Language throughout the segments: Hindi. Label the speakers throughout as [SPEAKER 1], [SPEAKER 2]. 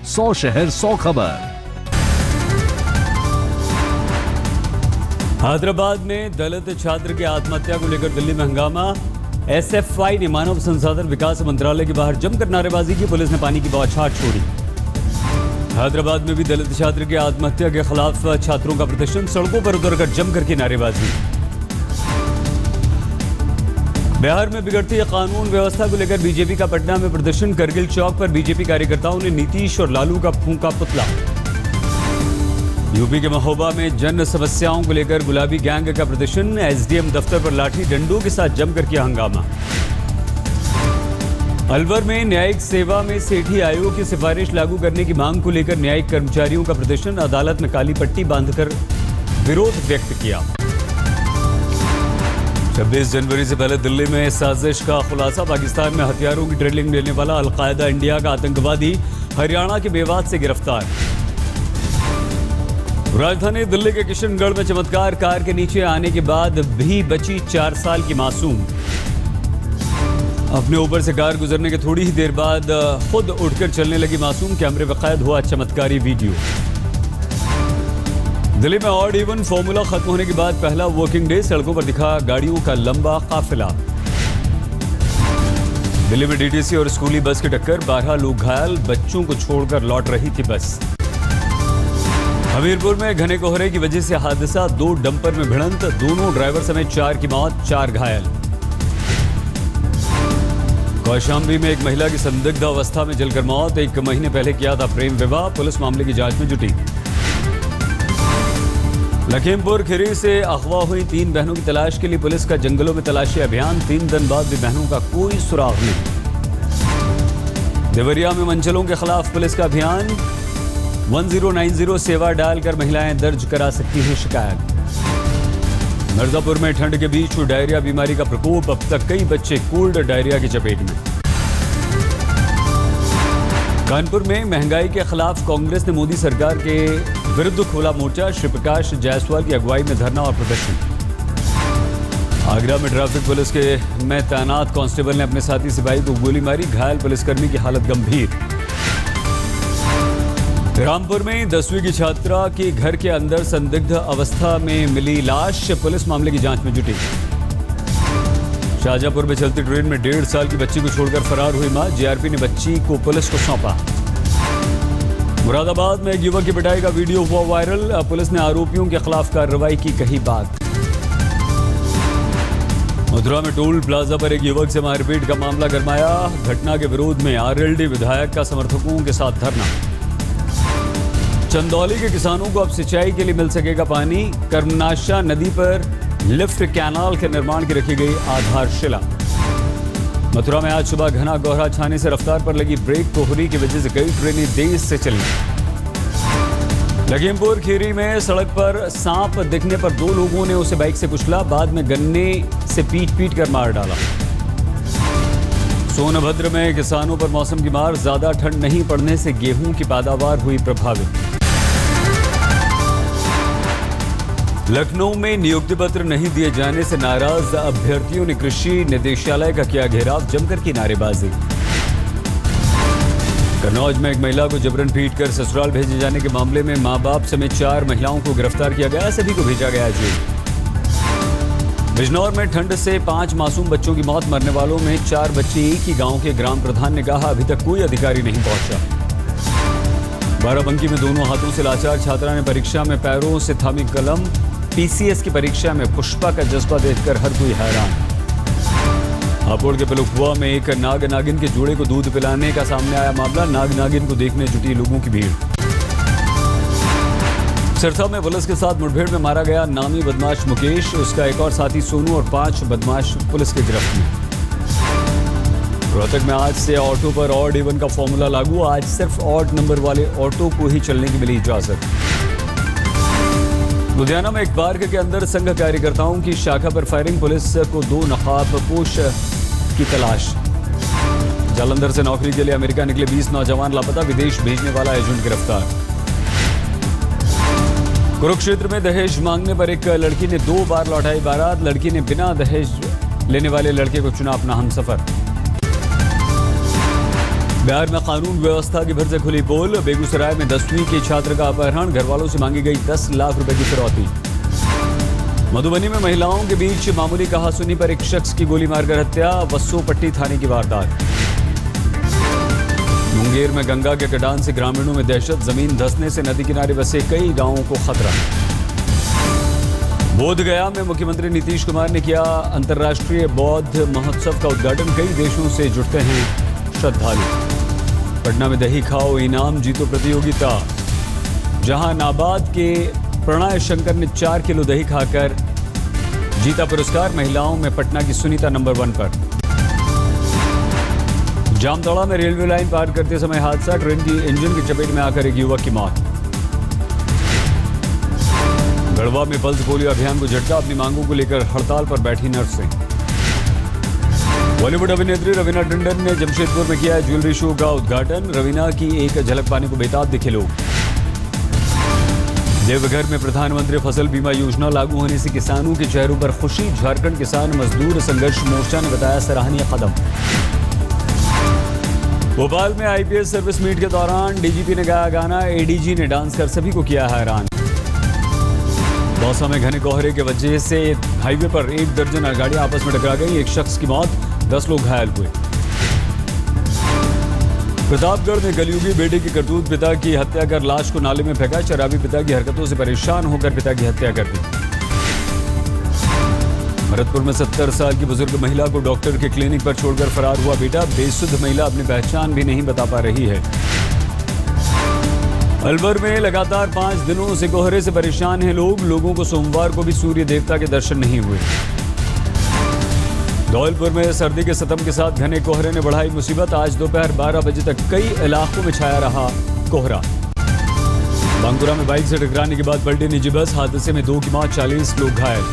[SPEAKER 1] 100 शहर 100 खबर।
[SPEAKER 2] हैदराबाद में दलित छात्र की आत्महत्या को लेकर दिल्ली में हंगामा। एसएफआई ने मानव संसाधन विकास मंत्रालय के बाहर जमकर नारेबाजी की। पुलिस ने पानी की बौछार छोड़ी। हैदराबाद में भी दलित छात्र की आत्महत्या के खिलाफ छात्रों का प्रदर्शन, सड़कों पर उतरकर जमकर की नारेबाजी। बिहार में बिगड़ती कानून व्यवस्था को लेकर बीजेपी का पटना में प्रदर्शन। करगिल चौक पर बीजेपी कार्यकर्ताओं ने नीतीश और लालू का फूंका पुतला। यूपी के महोबा में जन समस्याओं को लेकर गुलाबी गैंग का प्रदर्शन। एसडीएम दफ्तर पर लाठी डंडों के साथ जमकर किया हंगामा। अलवर में न्यायिक सेवा में सेठी आयोग की सिफारिश लागू करने की मांग को लेकर न्यायिक कर्मचारियों का प्रदर्शन। अदालत में काली पट्टी बांधकर विरोध व्यक्त किया। 26 जनवरी से पहले दिल्ली में साजिश का खुलासा। पाकिस्तान में हथियारों की ट्रेनिंग देने वाला अलकायदा इंडिया का आतंकवादी हरियाणा के मेवात से गिरफ्तार। राजधानी दिल्ली के किशनगढ़ में चमत्कार। कार के नीचे आने के बाद भी बची 4 साल की मासूम। अपने ऊपर से कार गुजरने के थोड़ी ही देर बाद खुद उठकर चलने लगी मासूम। कैमरे में कैद हुआ चमत्कारी वीडियो। दिल्ली में ऑड इवन फॉर्मूला खत्म होने के बाद पहला वर्किंग डे। सड़कों पर दिखा गाड़ियों का लंबा काफिला। दिल्ली में डीटीसी और स्कूली बस की टक्कर, 12 लोग घायल। बच्चों को छोड़कर लौट रही थी बस। हमीरपुर में घने कोहरे की वजह से हादसा, 2 डंपर में भिड़ंत। दोनों ड्राइवर समेत 4 की मौत, 4 घायल। कौशाम्बी में एक महिला की संदिग्ध अवस्था में जलकर मौत। 1 महीने पहले किया था प्रेम विवाह। पुलिस मामले की जांच में जुटी। लखीमपुर खीरी से अगवा हुई 3 बहनों की तलाश के लिए पुलिस का जंगलों में तलाशी अभियान। 3 दिन बाद भी बहनों का कोई सुराग नहीं। देवरिया में मंचलों के खिलाफ पुलिस का अभियान। 1090 सेवा डालकर महिलाएं दर्ज करा सकती हैं शिकायत। मिर्जापुर में ठंड के बीच डायरिया बीमारी का प्रकोप। अब तक कई बच्चे कोल्ड डायरिया की चपेट में। कानपुर में महंगाई के खिलाफ कांग्रेस ने मोदी सरकार के विरुद्ध खोला मोर्चा। श्री प्रकाश जायसवाल की अगुवाई में धरना और प्रदर्शन। आगरा में ट्रैफिक पुलिस के में तैनात कांस्टेबल ने अपने साथी सिपाही को गोली मारी। घायल पुलिसकर्मी की हालत गंभीर। रामपुर में 10वीं की छात्रा की घर के अंदर संदिग्ध अवस्था में मिली लाश। पुलिस मामले की जांच में जुटी। शाहजहांपुर में चलती ट्रेन में 1.5 साल की बच्ची को छोड़कर फरार हुई मां। जीआरपी ने बच्ची को पुलिस को सौंपा। मुरादाबाद में एक युवक की पिटाई का वीडियो हुआ वायरल। पुलिस ने आरोपियों के खिलाफ कार्रवाई की कही बात। मथुरा में टोल प्लाजा पर एक युवक से मारपीट का मामला गरमाया। घटना के विरोध में आरएलडी विधायक का समर्थकों के साथ धरना। चंदौली के किसानों को अब सिंचाई के लिए मिल सकेगा पानी। कर्मनाशा नदी पर लिफ्ट कैनाल के निर्माण की रखी गई आधारशिला। मथुरा में आज सुबह घना कोहरा छाने से रफ्तार पर लगी ब्रेक। कोहरे की वजह से कई ट्रेनें देर से चली। लखीमपुर खीरी में सड़क पर सांप दिखने पर 2 लोगों ने उसे बाइक से कुचला। बाद में गन्ने से पीट कर मार डाला। सोनभद्र में किसानों पर मौसम की मार। ज्यादा ठंड नहीं पड़ने से गेहूं की पैदावार हुई प्रभावित। लखनऊ में नियुक्ति पत्र नहीं दिए जाने से नाराज अभ्यर्थियों ने कृषि निदेशालय का किया घेराव। जमकर की नारेबाजी। कन्नौज में एक महिला को जबरन पीटकर ससुराल भेजे जाने के मामले में मां बाप समेत 4 महिलाओं को गिरफ्तार किया गया। सभी को भेजा गया जेल। बिजनौर में ठंड से 5 मासूम बच्चों की मौत। मरने वालों में 4 बच्चे एक ही गांव के। ग्राम प्रधान ने कहा अभी तक कोई अधिकारी नहीं पहुंचा। बाराबंकी में दोनों हाथों से लाचार छात्रा ने परीक्षा में पैरों से थामी कलम। पीसीएस की परीक्षा में पुष्पा का जज्बा देखकर हर कोई हैरान। हापुड़ के पिलुखुआ में एक नाग नागिन के जोड़े को दूध पिलाने का सामने आया मामला। नाग नागिन को देखने जुटी लोगों की भीड़। सिरसा में पुलिस के साथ मुठभेड़ में मारा गया नामी बदमाश मुकेश। उसका एक और साथी सोनू और 5 बदमाश पुलिस की गिरफ्त में। रोहतक में आज से ऑटो पर ऑड इवन का फॉर्मूला लागू। आज सिर्फ ऑड नंबर वाले ऑटो को ही चलने की मिली इजाजत। लुधियाना में एक पार्क के अंदर संघ कार्यकर्ताओं की शाखा पर फायरिंग। पुलिस को 2 नकाबपोश की तलाश। जालंधर से नौकरी के लिए अमेरिका निकले 20 नौजवान लापता। विदेश भेजने वाला एजेंट गिरफ्तार। कुरुक्षेत्र में दहेज मांगने पर एक लड़की ने 2 बार लौटाई बारात। लड़की ने बिना दहेज लेने वाले लड़के को चुना अपना हमसफर। बिहार में कानून व्यवस्था की फिर से खुली पोल। बेगूसराय में 10वीं के छात्र का अपहरण, घर वालों से मांगी गई 10 लाख रुपए की फिरौती। मधुबनी में महिलाओं के बीच मामूली कहासुनी पर एक शख्स की गोली मारकर हत्या, वसोपट्टी थाने की वारदात। मुंगेर में गंगा के कटान से ग्रामीणों में दहशत, जमीन धंसने से नदी किनारे बसे कई गांवों को खतरा। बोधगया में मुख्यमंत्री नीतीश कुमार ने किया अंतर्राष्ट्रीय बौद्ध महोत्सव का उद्घाटन, कई देशों से जुटते हैं श्रद्धालु। पटना में दही खाओ इनाम जीतो प्रतियोगिता, जहानाबाद के प्रणय शंकर ने 4 किलो दही खाकर जीता पुरस्कार। महिलाओं में पटना की सुनीता नंबर 1 पर। जामताड़ा में रेलवे लाइन पार करते समय हादसा, ट्रेन की इंजन की चपेट में आकर एक युवक की मौत। गढ़वा में पल्स पोलियो अभियान को झटका, अपनी मांगों को लेकर हड़ताल पर बैठी नर्सें। बॉलीवुड अभिनेत्री रवीना टंडन ने जमशेदपुर में किया ज्वेलरी शो का उद्घाटन, रवीना की एक झलक पाने को बेताब दिखे लोग। देवघर में प्रधानमंत्री फसल बीमा योजना लागू होने से किसानों के चेहरों पर खुशी, झारखंड किसान मजदूर संघर्ष मोर्चा ने बताया सराहनीय कदम। भोपाल में आईपीएस सर्विस मीट के दौरान डीजीपी ने गाया गाना, एडीजी ने डांस कर सभी को किया हैरान। दौसा में घने कोहरे के वजह से हाईवे पर 1 दर्जन गाड़ियां आपस में टकरा गई, एक शख्स की मौत, 10 लोग घायल हुए। प्रतापगढ़ में कलयुगी बेटे की करतूत, पिता की हत्या कर लाश को नाले में फेंका, शराबी पिता की हरकतों से परेशान होकर पिता की हत्या कर दी। भरतपुर में 70 साल की बुजुर्ग महिला को डॉक्टर के क्लिनिक पर छोड़कर फरार हुआ बेटा, बेसुध महिला अपनी पहचान भी नहीं बता पा रही है। अलवर में लगातार 5 दिनों से कोहरे से परेशान हैं लोगों को सोमवार को भी सूर्य देवता के दर्शन नहीं हुए। धौलपुर में सर्दी के सतम के साथ घने कोहरे ने बढ़ाई मुसीबत, आज दोपहर 12 बजे तक कई इलाकों में छाया रहा कोहरा। बांकुरा में बाइक से टकराने के बाद पलटी निजी बस, हादसे में 2 की मौत, 40 लोग घायल।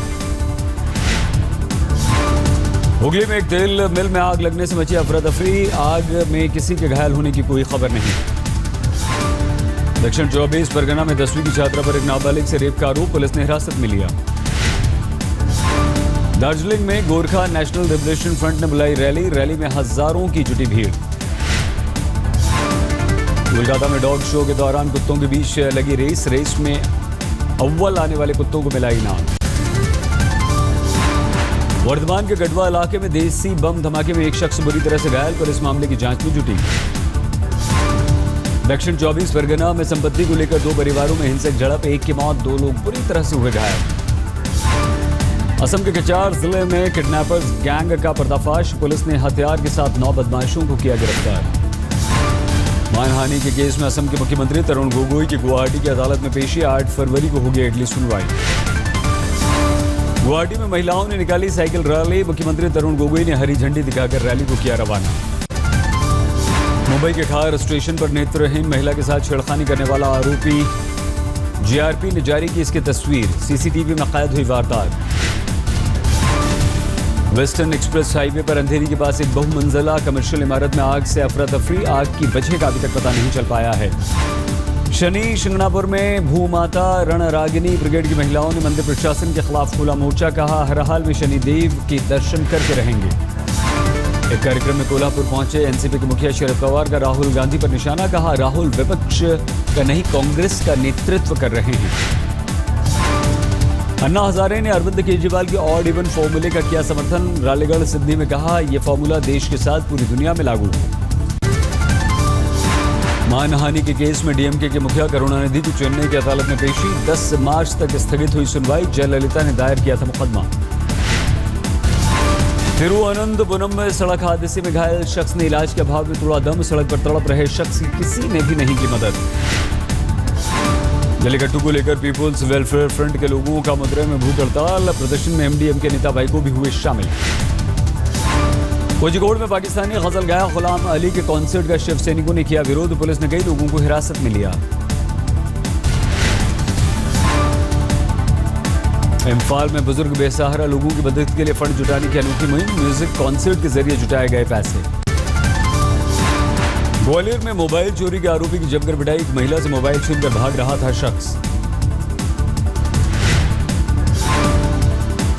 [SPEAKER 2] हुगली में एक तेल मिल में आग लगने से मची अफरा तफरी, आग में किसी के घायल होने की कोई खबर नहीं। दक्षिण 24 परगना में 10वीं की छात्रा पर एक नाबालिग से रेप का आरोप, पुलिस ने हिरासत में लिया। दार्जिलिंग में गोरखा नेशनल लिबरेशन फ्रंट ने बुलाई रैली में हजारों की जुटी भीड़। कोलकाता में डॉग शो के दौरान कुत्तों के बीच लगी रेस में अव्वल आने वाले कुत्तों को मिला इनाम। वर्धमान के गढ़वा इलाके में देसी बम धमाके में एक शख्स बुरी तरह से घायल, पुलिस मामले की जांच में जुटी। दक्षिण 24 परगना में संपत्ति को लेकर 2 परिवारों में हिंसक झड़प, एक की मौत, 2 लोग बुरी तरह से हुए घायल। असम के कचार जिले में किडनैपर्स गैंग का पर्दाफाश, पुलिस ने हथियार के साथ 9 बदमाशों को किया गिरफ्तार। मानहानि के केस में असम के मुख्यमंत्री तरुण गोगोई की गुवाहाटी की अदालत में पेशी, 8 फरवरी को होगी अगली सुनवाई। गुवाहाटी में महिलाओं ने निकाली साइकिल रैली, मुख्यमंत्री तरुण गोगोई ने हरी झंडी दिखाकर रैली को किया रवाना। मुंबई के खार स्टेशन पर नेत्रहीन महिला के साथ छेड़खानी करने वाला आरोपी जीआरपी ने जारी की इसकी तस्वीर, सीसीटीवी में कैद हुई वारदात। वेस्टर्न एक्सप्रेस हाईवे पर अंधेरी के पास एक बहुमंजिला कमर्शियल इमारत में आग से अफरा तफरी, आग की वजह का अभी तक पता नहीं चल पाया है। शनि शिंगणापुर में भूमाता रणरागिनी ब्रिगेड की महिलाओं ने मंदिर प्रशासन के खिलाफ खोला मोर्चा, कहा हर हाल में शनिदेव के दर्शन करके रहेंगे। एक कार्यक्रम में कोल्हापुर पहुंचे एनसीपी के मुखिया शरद पवार का राहुल गांधी पर निशाना, कहा राहुल विपक्ष का नहीं कांग्रेस का नेतृत्व कर रहे हैं। अन्ना हजारे ने अरविंद केजरीवाल के ऑड इवन फॉर्मूले का किया समर्थन, रालेगढ़ सिडनी में कहा यह फॉर्मूला देश के साथ पूरी दुनिया में लागू है। मानहानि के केस में डीएमके के मुखिया करुणानिधि की चेन्नई की अदालत में पेशी, 10 मार्च तक स्थगित हुई सुनवाई, जयललिता ने दायर किया था मुकदमा। तिरुवनंतपुरम में सड़क हादसे में घायल शख्स ने इलाज के अभाव में तोड़ा दम, सड़क पर तड़प रहे शख्स की किसी ने भी नहीं की मदद। जलीकट्टू को लेकर पीपुल्स वेलफेयर फ्रंट के लोगों का मदुरै में भूख हड़ताल, प्रदर्शन में एमडीएम के नेता भाई को भी हुए शामिल। कोझिकोड में पाकिस्तानी गजल गायक गुलाम अली के कॉन्सर्ट का शिव सैनिकों ने किया विरोध, पुलिस ने कई लोगों को हिरासत में लिया। इम्फाल में बुजुर्ग बेसहारा लोगों की मदद के लिए फंड जुटाने की अनोखी मुहिम, म्यूजिक कॉन्सर्ट के जरिए जुटाए गए पैसे। ग्वालियर में मोबाइल चोरी के आरोपी की जमकर पिटाई, एक महिला से मोबाइल छीनकर भाग रहा था शख्स।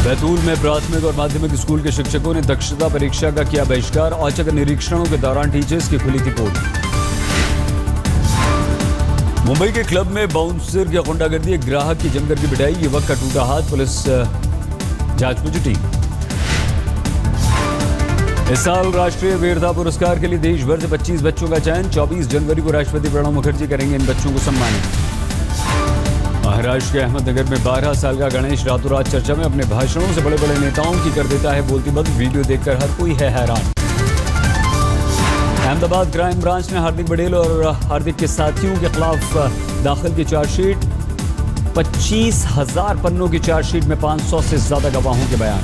[SPEAKER 2] बैतूल में प्राथमिक और माध्यमिक स्कूल के शिक्षकों ने दक्षता परीक्षा का किया बहिष्कार। औचक निरीक्षणों के दौरान टीचर्स की खुली थी पोल। मुंबई के क्लब में बाउंसर की गुंडागर्दी, एक ग्राहक की जमकर की पिटाई, युवक का टूटा हाथ, पुलिस जांच में जुटी। इस साल राष्ट्रीय वीरता पुरस्कार के लिए देश भर से 25 बच्चों का चयन। 24 जनवरी को राष्ट्रपति प्रणब मुखर्जी करेंगे इन बच्चों को सम्मानित। महाराष्ट्र के अहमदनगर में 12 साल का गणेश रातों रात चर्चा में, अपने भाषणों से बड़े बड़े नेताओं की कर देता है बोलती बंद। वीडियो देखकर हर कोई है हैरान। अहमदाबाद क्राइम ब्रांच ने हार्दिक पटेल और हार्दिक के साथियों के खिलाफ दाखिल की चार्जशीट। 25,000 पन्नों की चार्जशीट में 500 से ज्यादा गवाहों के बयान।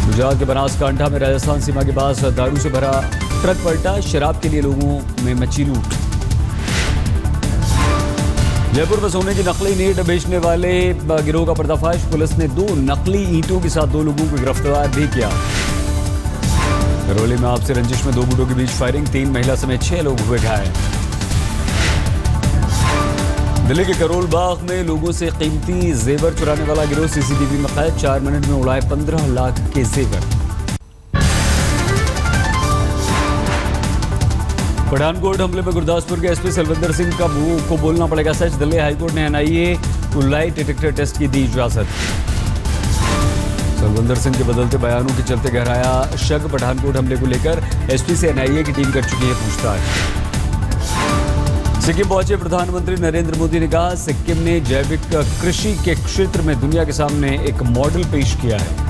[SPEAKER 2] गुजरात के बनासकांठा में राजस्थान सीमा के पास दारू से भरा ट्रक पलटा, शराब के लिए लोगों में मची लूट। जयपुर में सोने की नकली ईंट बेचने वाले गिरोह का पर्दाफाश, पुलिस ने 2 नकली ईंटों के साथ 2 लोगों को गिरफ्तार भी किया। करौली में आपसी रंजिश में 2 गुटों के बीच फायरिंग, 3 महिला समेत 6 लोग हुए घायल। दिल्ली के करोल बाग में लोगों से कीमती जेवर चुराने वाला गिरोह सीसीटीवी में कैद, 4 मिनट में उड़ाए 15 लाख के जेवर। पठानकोट हमले में गुरदासपुर के एसपी सलविंदर सिंह का मुंह को बोलना पड़ेगा सच। दिल्ली हाईकोर्ट ने एनआईए को लाई डिटेक्टर टेस्ट की दी इजाजत। सलविंदर सिंह के बदलते बयानों के चलते गहराया शक। पठानकोट हमले को लेकर एसपी से एनआईए की टीम कर चुकी है पूछताछ। सिक्किम पहुंचे प्रधानमंत्री नरेंद्र मोदी ने कहा, सिक्किम ने जैविक कृषि के क्षेत्र में दुनिया के सामने एक मॉडल पेश किया है।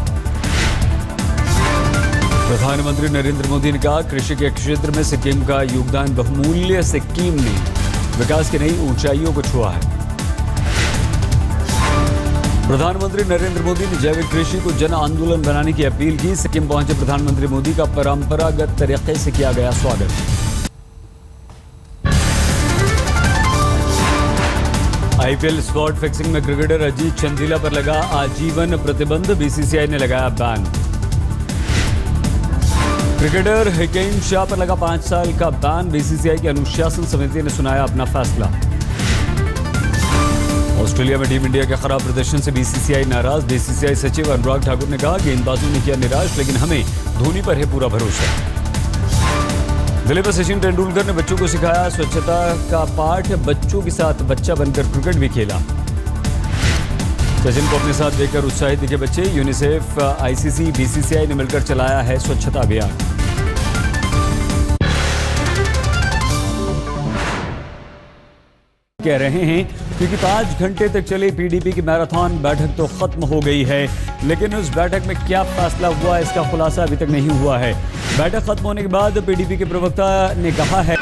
[SPEAKER 2] प्रधानमंत्री नरेंद्र मोदी ने कहा, कृषि के क्षेत्र में सिक्किम का योगदान बहुमूल्य। सिक्किम ने विकास की नई ऊंचाइयों को छुआ है। प्रधानमंत्री नरेंद्र मोदी ने जैविक कृषि को जन आंदोलन बनाने की अपील की। सिक्किम पहुंचे प्रधानमंत्री मोदी का परंपरागत तरीके से किया गया स्वागत। आईपीएल स्पॉट फिक्सिंग में क्रिकेटर अजीत चंदीला पर लगा आजीवन प्रतिबंध, बीसीसीआई ने लगाया बैन। क्रिकेटर हिकेन शाह पर लगा 5 साल का बैन, बीसीसीआई की अनुशासन समिति ने सुनाया अपना फैसला। ऑस्ट्रेलिया में टीम इंडिया के खराब प्रदर्शन से बीसीसीआई नाराज। बीसीसीआई सचिव अनुराग ठाकुर ने कहा, गेंदबाजों ने किया निराश, लेकिन हमें धोनी पर है पूरा भरोसा। दिल्ली में सचिन तेंदुलकर ने बच्चों को सिखाया स्वच्छता का पाठ, बच्चों के साथ बच्चा बनकर क्रिकेट भी खेला। सचिन को अपने साथ देखकर उत्साहित दिखे बच्चे। यूनिसेफ, आईसीसी, बीसीसीआई ने मिलकर चलाया है स्वच्छता अभियान। कह रहे हैं क्योंकि 5 घंटे तक चली पीडीपी की मैराथन बैठक तो खत्म हो गई है, लेकिन उस बैठक में क्या फैसला हुआ इसका खुलासा अभी तक नहीं हुआ है। बैठक खत्म होने के बाद पीडीपी के प्रवक्ता ने कहा है